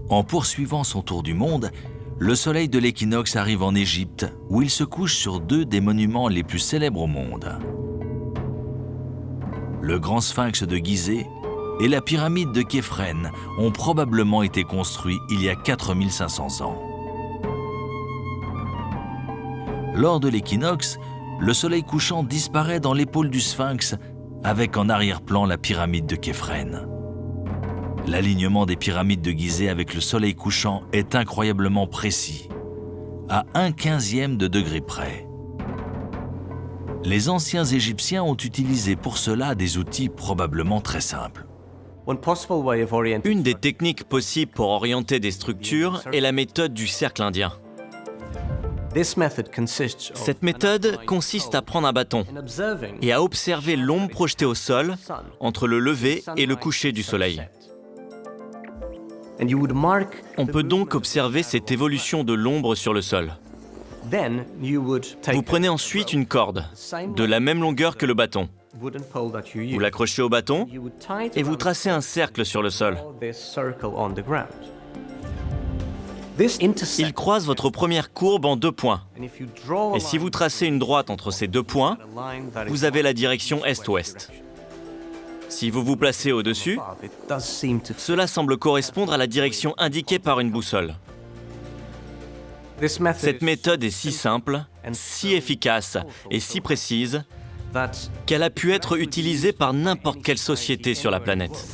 En poursuivant son tour du monde, le soleil de l'équinoxe arrive en Égypte, où il se couche sur deux des monuments les plus célèbres au monde. Le grand sphinx de Gizeh et la pyramide de Képhren ont probablement été construits il y a 4500 ans. Lors de l'équinoxe, le soleil couchant disparaît dans l'épaule du sphinx, avec en arrière-plan la pyramide de Képhren. L'alignement des pyramides de Gizeh avec le soleil couchant est incroyablement précis, à 1/15e de degré près. Les anciens Égyptiens ont utilisé pour cela des outils probablement très simples. Une des techniques possibles pour orienter des structures est la méthode du cercle indien. Cette méthode consiste à prendre un bâton et à observer l'ombre projetée au sol entre le lever et le coucher du soleil. On peut donc observer cette évolution de l'ombre sur le sol. Vous prenez ensuite une corde de la même longueur que le bâton. Vous l'accrochez au bâton et vous tracez un cercle sur le sol. Il croise votre première courbe en 2 points. Et si vous tracez une droite entre ces 2 points, vous avez la direction est-ouest. Si vous vous placez au-dessus, cela semble correspondre à la direction indiquée par une boussole. Cette méthode est si simple, si efficace et si précise qu'elle a pu être utilisée par n'importe quelle société sur la planète.